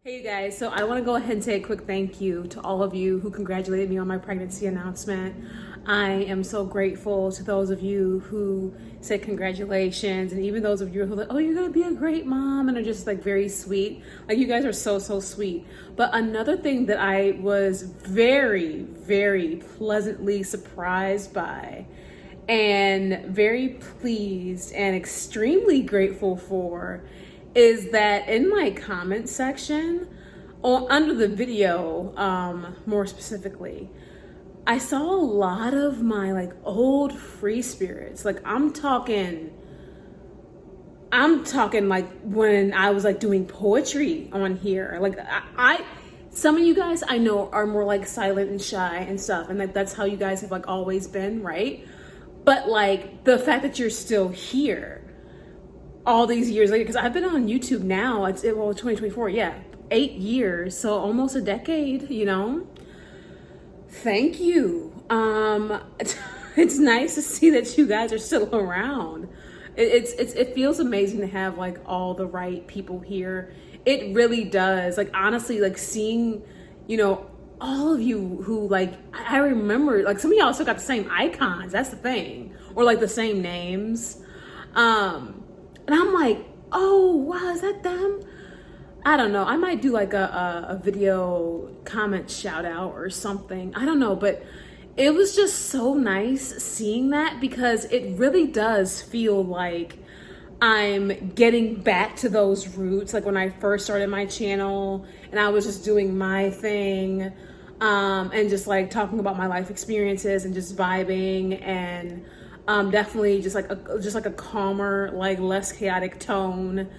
Hey you guys, so I want to go ahead and say a quick thank you to all of you who congratulated me on my pregnancy announcement. I am so grateful to those of you who said congratulations, and even those of you who are like, oh, you're gonna be a great mom, and are just like very sweet. Like, you guys are so sweet. But another thing that I was very pleasantly surprised by and very pleased and extremely grateful for is that in my comment section, or under the video, more specifically, I saw a lot of my like old free spirits. Like I'm talking like when I was like doing poetry on here. Like some of you guys I know are more like silent and shy and stuff, and like that's how you guys have like always been, right? But like the fact that you're still here all these years later, because I've been on YouTube now, well, 2024, yeah, 8 years, so almost a decade, you know? Thank you. It's nice to see that you guys are still around. It feels amazing to have like all the right people here. It really does. Like honestly, like seeing, you know, all of you who like, I remember like some of y'all still got the same icons, that's the thing, or like the same names. And I'm like, oh, wow, is that them? I don't know. I might do like a video comment shout out or something. I don't know, but it was just so nice seeing that, because it really does feel like I'm getting back to those roots. Like when I first started my channel and I was just doing my thing, and just like talking about my life experiences and just vibing, and definitely just like a calmer, like less chaotic tone.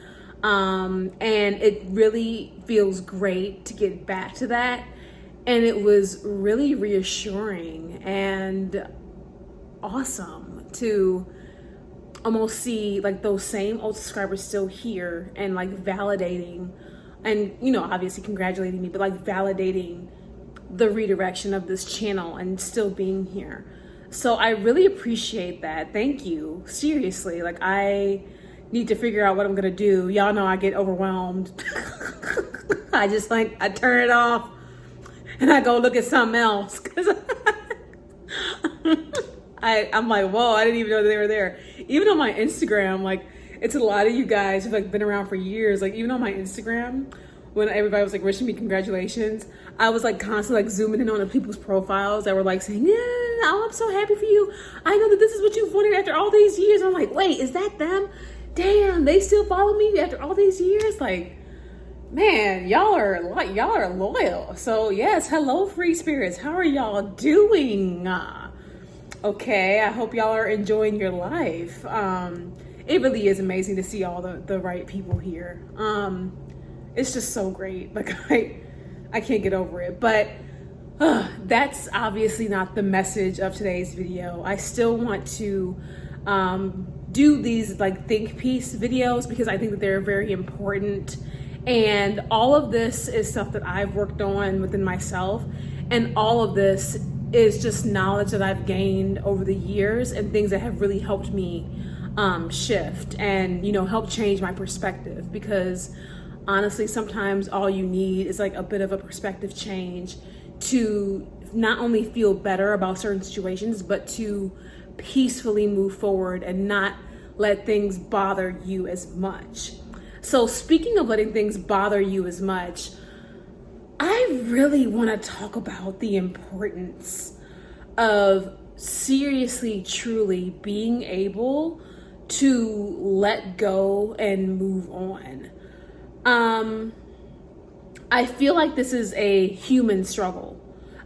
And it really feels great to get back to that. And it was really reassuring and awesome to almost see like those same old subscribers still here and like validating, and you know, obviously congratulating me, but like validating the redirection of this channel and still being here. So I really appreciate that. Thank you. Seriously, like I need to figure out what I'm gonna do. Y'all know I get overwhelmed. I just like, I turn it off and I go look at something else, because I'm like, whoa, I didn't even know they were there. Even on my Instagram, like it's a lot of you guys who've like been around for years. Like even on my Instagram, when everybody was like wishing me congratulations, I was like constantly like zooming in on the people's profiles that were like saying, yeah, oh, I'm so happy for you. I know that this is what you've wanted after all these years. I'm like, wait, is that them? Damn, they still follow me after all these years? Like, man, y'all are loyal. So yes, hello free spirits. How are y'all doing? Okay, I hope y'all are enjoying your life. It really is amazing to see all the right people here. It's just so great. Like I can't get over it. But that's obviously not the message of today's video. I still want to do these like think piece videos because I think that they're very important. And all of this is stuff that I've worked on within myself. And all of this is just knowledge that I've gained over the years and things that have really helped me shift and, you know, help change my perspective. Because honestly, sometimes all you need is like a bit of a perspective change to not only feel better about certain situations, but to peacefully move forward and not let things bother you as much. So speaking of letting things bother you as much, I really want to talk about the importance of seriously, truly being able to let go and move on. I feel like this is a human struggle.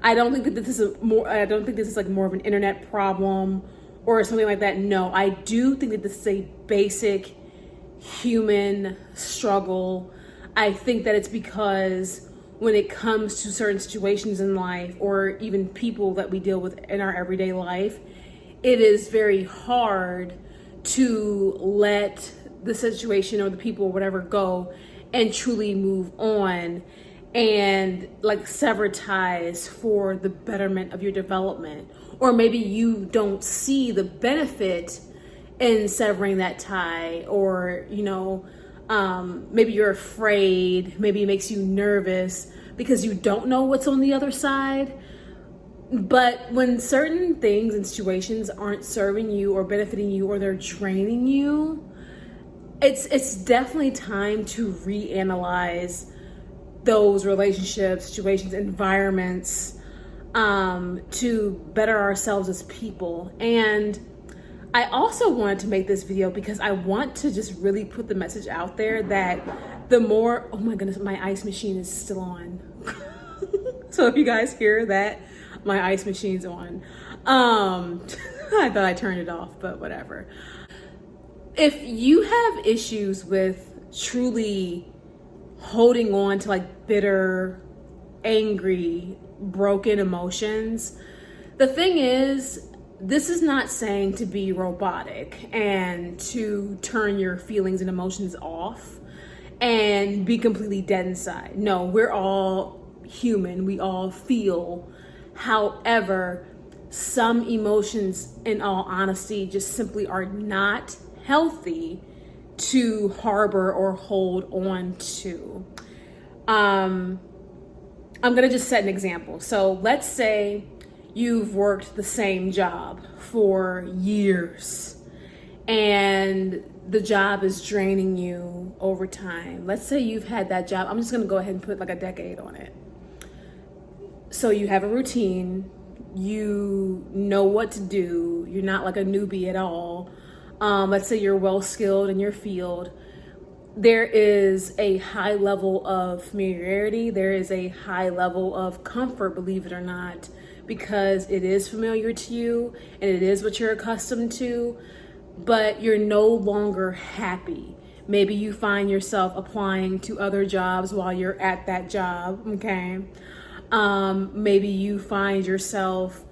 I don't think that this is like more of an internet problem or something like that. No, I do think that this is a basic human struggle. I think that it's because when it comes to certain situations in life, or even people that we deal with in our everyday life, it is very hard to let the situation or the people or whatever go and truly move on and like sever ties for the betterment of your development. Or maybe you don't see the benefit in severing that tie, or, you know, Maybe you're afraid, maybe it makes you nervous because you don't know what's on the other side. But when certain things and situations aren't serving you or benefiting you, or they're draining you, it's definitely time to reanalyze those relationships, situations, environments, to better ourselves as people. And I also wanted to make this video because I want to just really put the message out there that the more, oh my goodness, my ice machine is still on. So if you guys hear that, my ice machine's on. I thought I turned it off, but whatever. If you have issues with truly holding on to like bitter, angry, broken emotions, the thing is, this is not saying to be robotic and to turn your feelings and emotions off and be completely dead inside. No, we're all human. We all feel. However, some emotions, in all honesty, just simply are not healthy to harbor or hold on to. I'm gonna just set an example. So let's say you've worked the same job for years and the job is draining you over time. Let's say you've had that job. I'm just gonna go ahead and put like a decade on it. So you have a routine, you know what to do, you're not like a newbie at all. Let's say you're well skilled in your field. There is a high level of familiarity, there is a high level of comfort, believe it or not, because it is familiar to you and it is what you're accustomed to, but you're no longer happy. Maybe you find yourself applying to other jobs while you're at that job, okay? Maybe you find yourself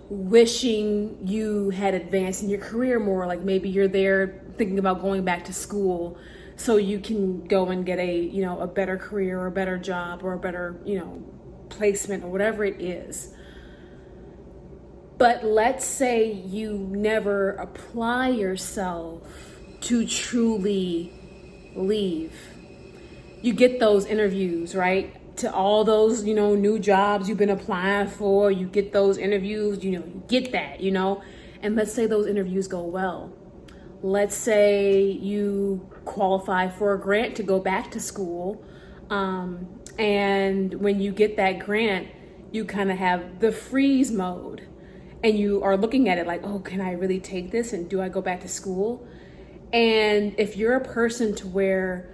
wishing you had advanced in your career more. Like maybe you're there thinking about going back to school so you can go and get a better career or a better job or a better, placement or whatever it is. But let's say you never apply yourself to truly leave. You get those interviews, right? To all those, new jobs you've been applying for, you get those interviews, you get that, and let's say those interviews go well. Let's say you qualify for a grant to go back to school. And when you get that grant, you kind of have the freeze mode and you are looking at it like, oh, can I really take this? And do I go back to school? And if you're a person to where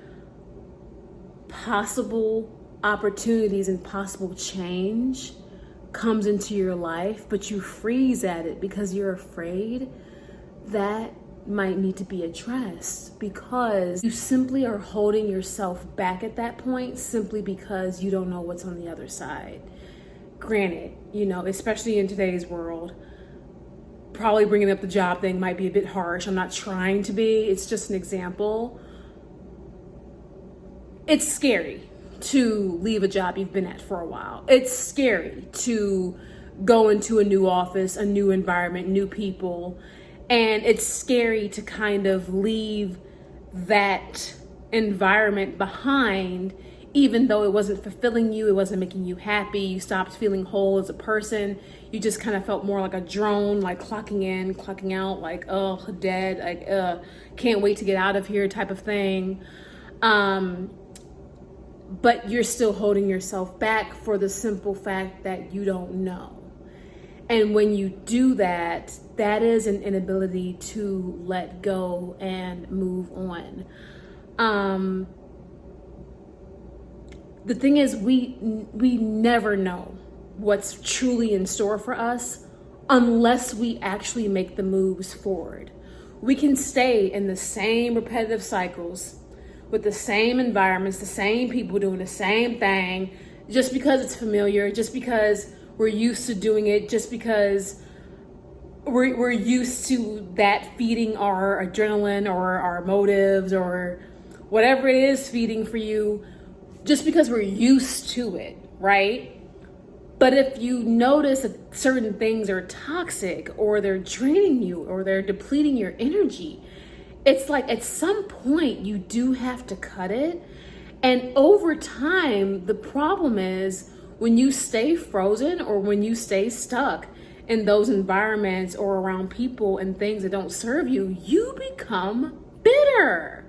possible opportunities and possible change comes into your life, but you freeze at it because you're afraid, that might need to be addressed, because you simply are holding yourself back at that point simply because you don't know what's on the other side. Granted, especially in today's world, probably bringing up the job thing might be a bit harsh. I'm not trying to be, it's just an example. It's scary to leave a job you've been at for a while. It's scary to go into a new office, a new environment, new people, and it's scary to kind of leave that environment behind, even though it wasn't fulfilling you, it wasn't making you happy, you stopped feeling whole as a person, you just kind of felt more like a drone, like clocking in, clocking out, like, oh, dead, like, can't wait to get out of here type of thing. But you're still holding yourself back for the simple fact that you don't know. And when you do that, that is an inability to let go and move on. The thing is, we never know what's truly in store for us unless we actually make the moves forward. We can stay in the same repetitive cycles with the same environments, the same people doing the same thing, just because it's familiar, just because we're used to doing it, just because we're used to that feeding our adrenaline or our motives or whatever it is feeding for you, just because we're used to it, right? But if you notice that certain things are toxic or they're draining you or they're depleting your energy, it's like at some point you do have to cut it. And over time, the problem is when you stay frozen or when you stay stuck in those environments or around people and things that don't serve you, you become bitter.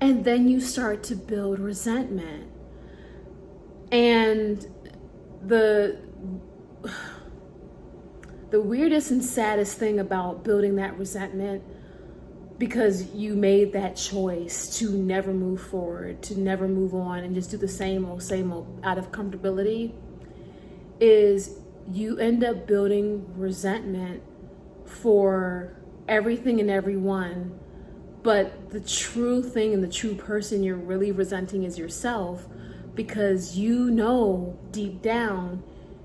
And then you start to build resentment. And the weirdest and saddest thing about building that resentment, because you made that choice to never move forward, to never move on and just do the same old out of comfortability, is you end up building resentment for everything and everyone. But the true thing and the true person you're really resenting is yourself, because you know deep down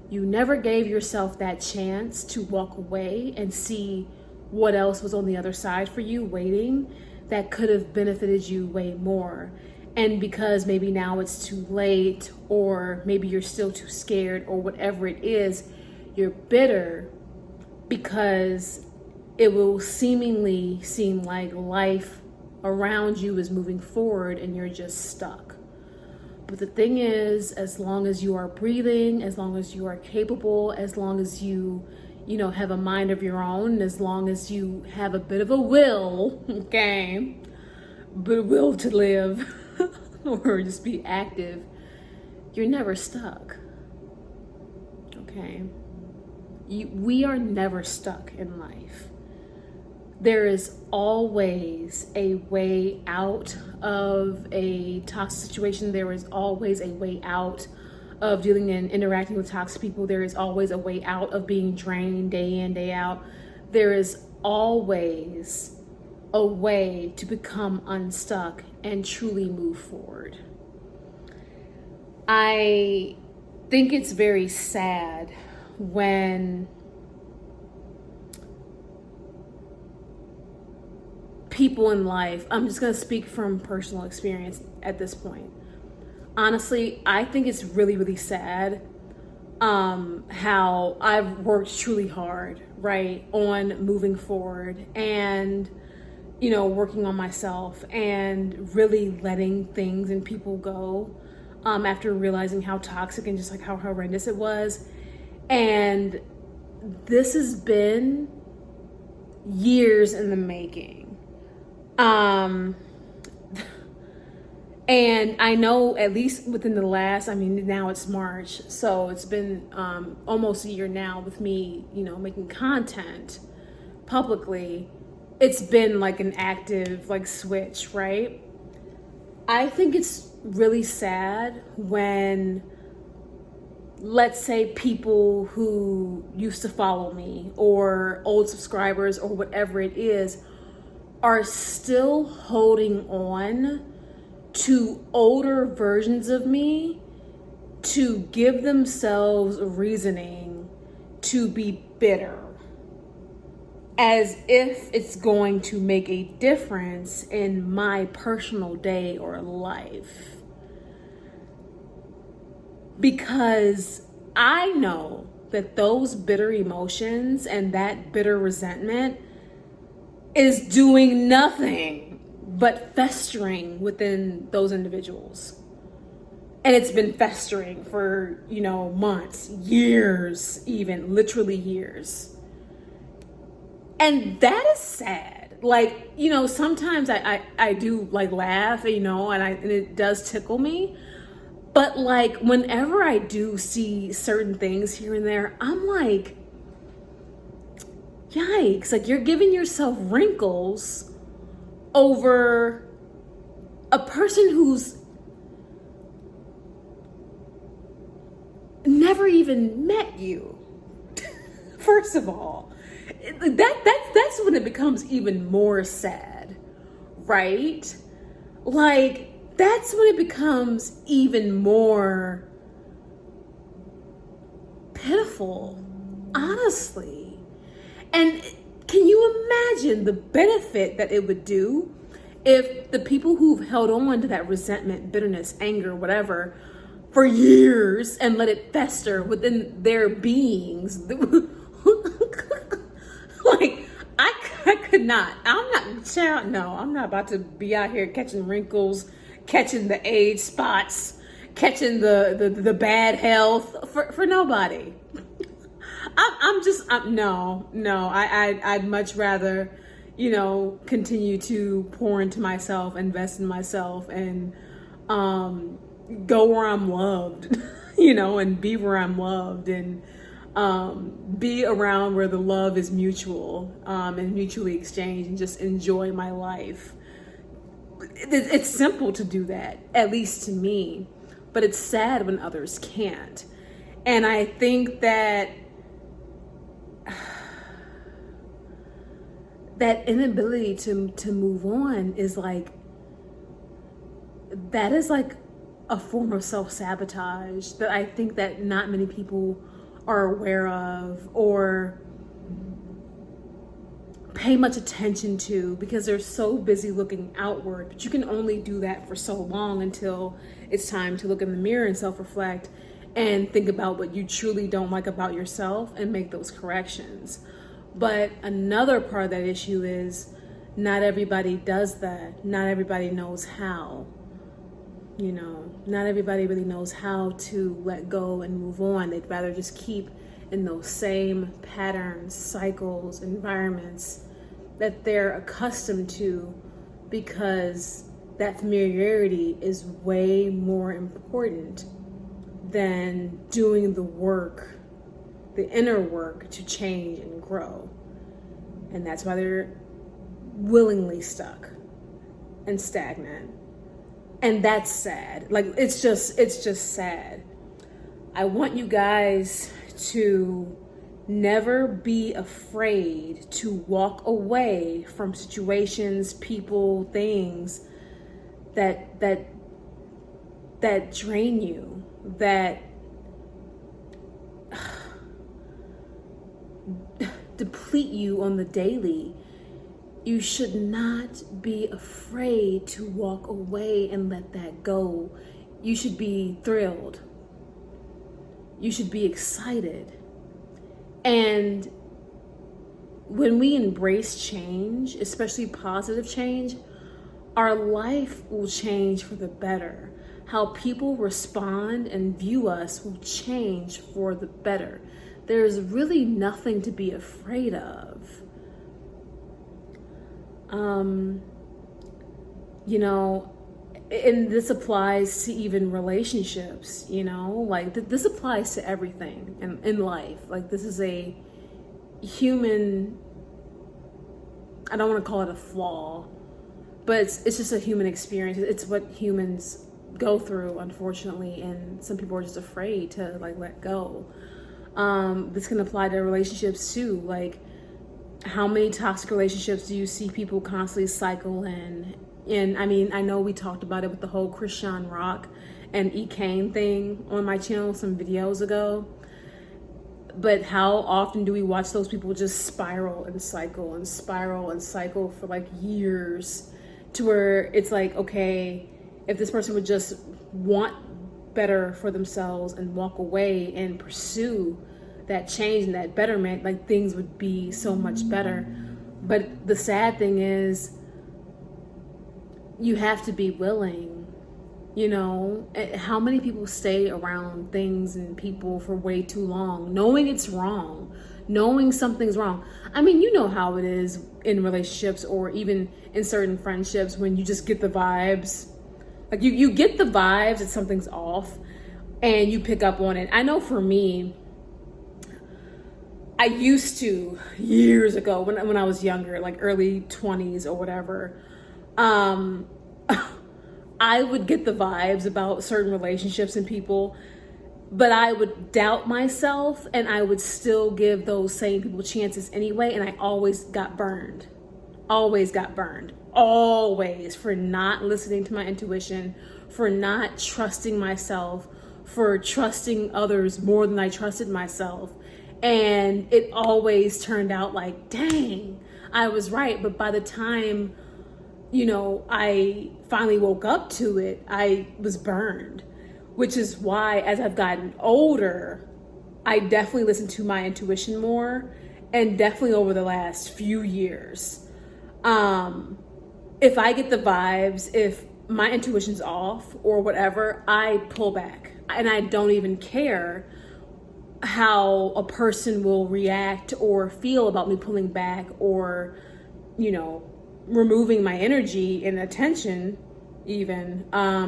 you never gave yourself that chance to walk away and see what else was on the other side for you waiting that could have benefited you way more. And because maybe now it's too late, or maybe you're still too scared, or whatever it is, you're bitter because it will seemingly seem like life around you is moving forward and you're just stuck. But the thing is, as long as you are breathing, as long as you are capable, as long as you have a mind of your own, as long as you have a bit of a will, okay, but will to live or just be active, you're never stuck, okay? We are never stuck in life. There is always a way out of a toxic situation. There is always a way out of dealing and interacting with toxic people. There is always a way out of being drained day in, day out. There is always a way to become unstuck and truly move forward. I think it's very sad when people in life, I'm just going to speak from personal experience at this point. Honestly, I think it's really, really sad how I've worked truly hard, right, on moving forward and, working on myself and really letting things and people go after realizing how toxic and just like how horrendous it was. And this has been years in the making. And I know at least within the last, now it's March, so it's been almost a year now with me, making content publicly. It's been like an active switch, right? I think it's really sad when, let's say, people who used to follow me or old subscribers or whatever it is are still holding on to older versions of me to give themselves reasoning to be bitter, as if it's going to make a difference in my personal day or life. Because I know that those bitter emotions and that bitter resentment is doing nothing but festering within those individuals. And it's been festering for, months, years, even literally years. And that is sad. Sometimes I do laugh, and it does tickle me. But whenever I do see certain things here and there, I'm like, yikes, you're giving yourself wrinkles over a person who's never even met you. First of all, that's when it becomes even more sad, right? That's when it becomes even more pitiful, honestly. And can you imagine the benefit that it would do if the people who've held on to that resentment, bitterness, anger, whatever, for years and let it fester within their beings? I could not. I'm not, child, no, I'm not about to be out here catching wrinkles, catching the age spots, catching the bad health for nobody. I'd much rather, continue to pour into myself, invest in myself, and go where I'm loved, and be where I'm loved, and be around where the love is mutual, and mutually exchanged, and just enjoy my life. It's simple to do that, at least to me, but it's sad when others can't. And I think that that inability to move on is like a form of self-sabotage that I think that not many people are aware of or pay much attention to, because they're so busy looking outward. But you can only do that for so long until it's time to look in the mirror and self-reflect and think about what you truly don't like about yourself and make those corrections. But another part of that issue is not everybody does that. Not everybody knows how. Not everybody really knows how to let go and move on. They'd rather just keep in those same patterns, cycles, environments that they're accustomed to, because that familiarity is way more important than doing the work, the inner work, to change and grow. And that's why they're willingly stuck and stagnant. And that's sad. Like, it's just sad. I want you guys to never be afraid to walk away from situations, people, things that drain you, that deplete you on the daily. You should not be afraid to walk away and let that go. You should be thrilled. You should be excited. And when we embrace change, especially positive change, our life will change for the better. How people respond and view us will change for the better. There's really nothing to be afraid of. And this applies to even relationships, like this applies to everything in life. Like, this is a human, I don't want to call it a flaw, but it's just a human experience. It's what humans go through, unfortunately, and some people are just afraid to let go. This can apply to relationships too. Like, how many toxic relationships do you see people constantly cycle in? And I mean, I know we talked about it with the whole Christian Rock and E. Kane thing on my channel some videos ago. But how often do we watch those people just spiral and cycle and spiral and cycle for like years, to where it's like, okay, if this person would just want better for themselves and walk away and pursue that change and that betterment, like, things would be so much better. But the sad thing is, you have to be willing. How many people stay around things and people for way too long, knowing it's wrong, knowing something's wrong? I mean, you know how it is in relationships or even in certain friendships, when you just get the vibes. Like, you get the vibes that something's off and you pick up on it. I know for me, I used to, years ago, when I was younger, like early 20s or whatever, I would get the vibes about certain relationships and people, but I would doubt myself and I would still give those same people chances anyway. And I always got burned, always, for not listening to my intuition, for not trusting myself, for trusting others more than I trusted myself. And it always turned out like, dang, I was right. But by the time, I finally woke up to it, I was burned. Which is why, as I've gotten older, I definitely listen to my intuition more. And definitely over the last few years, If I get the vibes, if my intuition's off or whatever, I pull back, and I don't even care how a person will react or feel about me pulling back, or, you know, removing my energy and attention even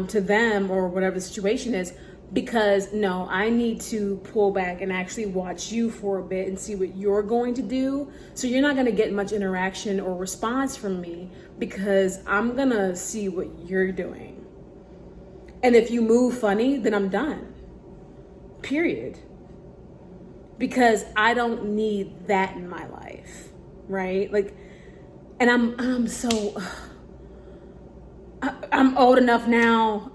to them or whatever the situation is. Because no, I need to pull back and actually watch you for a bit and see what you're going to do. So you're not going to get much interaction or response from me, because I'm going to see what you're doing. And if you move funny, then I'm done. Period. Because I don't need that in my life, right? Like, and I'm old enough now.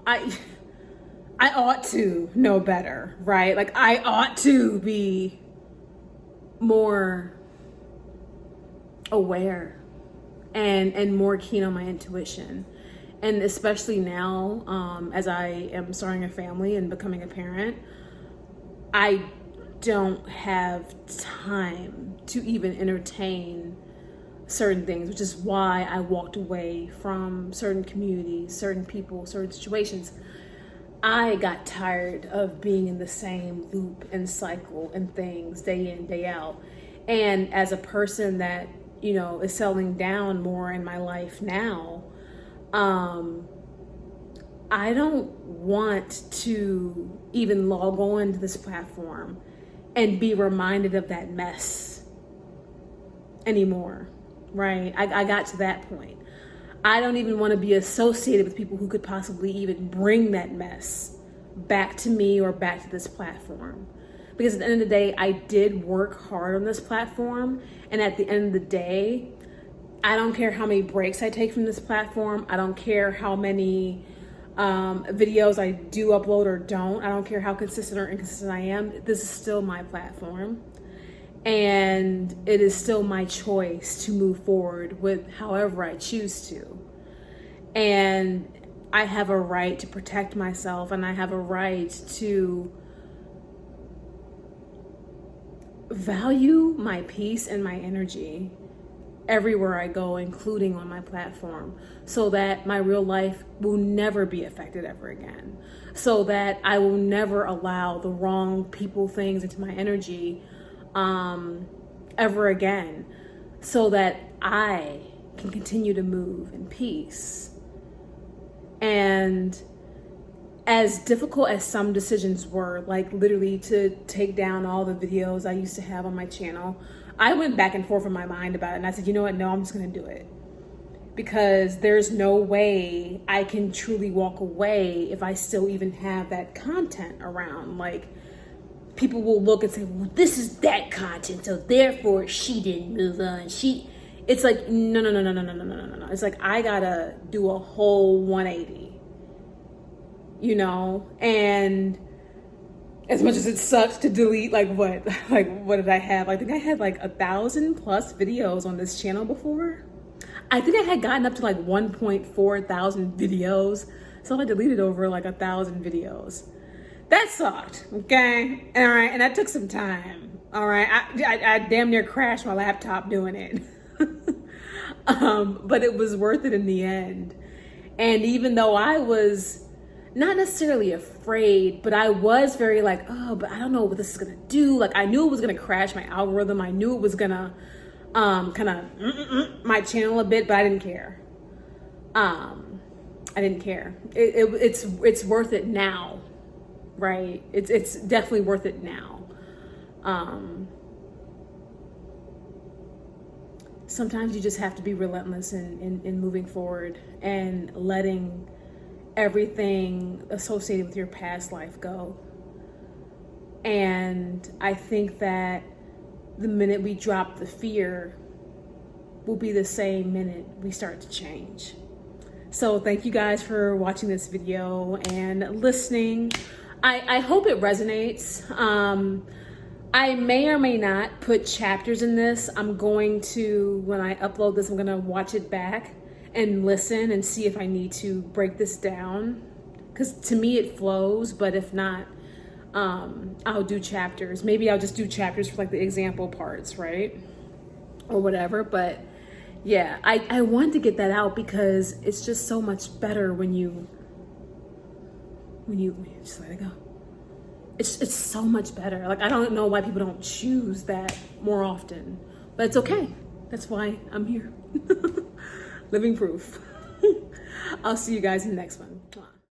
I ought to know better, right? Like, I ought to be more aware and more keen on my intuition. And especially now, as I am starting a family and becoming a parent, I don't have time to even entertain certain things, which is why I walked away from certain communities, certain people, certain situations. I got tired of being in the same loop and cycle and things day in, day out. And as a person that, you know, is settling down more in my life now, I don't want to even log on to this platform and be reminded of that mess anymore, right? I got to that point. I don't even want to be associated with people who could possibly even bring that mess back to me or back to this platform. Because at the end of the day, I did work hard on this platform. And at the end of the day, I don't care how many breaks I take from this platform. I don't care how many videos I do upload or don't. I don't care how consistent or inconsistent I am. This is still my platform. And it is still my choice to move forward with however I choose to. And I have a right to protect myself, and I have a right to value my peace and my energy everywhere I go, including on my platform, so that my real life will never be affected ever again. So that I will never allow the wrong people, things into my energy ever again, so that I can continue to move in peace. And as difficult as some decisions were, like literally to take down all the videos I used to have on my channel, I went back and forth in my mind about it, and I said, you know what, no, I'm just gonna do it. Because there's no way I can truly walk away if I still even have that content around. Like, people will look and say, well, this is that content, so therefore she didn't move on. It's like, no. It's like, I gotta do a whole 180, you know? And as much as it sucks to delete, what did I have? I think I had 1,000 plus videos on this channel before. I think I had gotten up to 1.4 thousand videos. So I deleted over 1,000 videos. That sucked, okay? All right, and that took some time, all right? I damn near crashed my laptop doing it. But it was worth it in the end. And even though I was not necessarily afraid, but I was very oh, but I don't know what this is gonna do. I knew it was gonna crash my algorithm. I knew it was gonna kind of my channel a bit, but I didn't care. I didn't care. It's worth it now. Right? It's definitely worth it now. Sometimes you just have to be relentless in moving forward and letting everything associated with your past life go. And I think that the minute we drop the fear will be the same minute we start to change. So thank you guys for watching this video and listening. I hope it resonates. I may or may not put chapters in this. I'm going to, when I upload this, I'm going to watch it back and listen and see if I need to break this down. Because to me it flows, but if not, I'll do chapters. Maybe I'll just do chapters for the example parts, right? Or whatever. But yeah, I wanted to get that out because it's just so much better when you just let it go. It's so much better. Like, I don't know why people don't choose that more often, but it's okay. That's why I'm here. Living proof. I'll see you guys in the next one.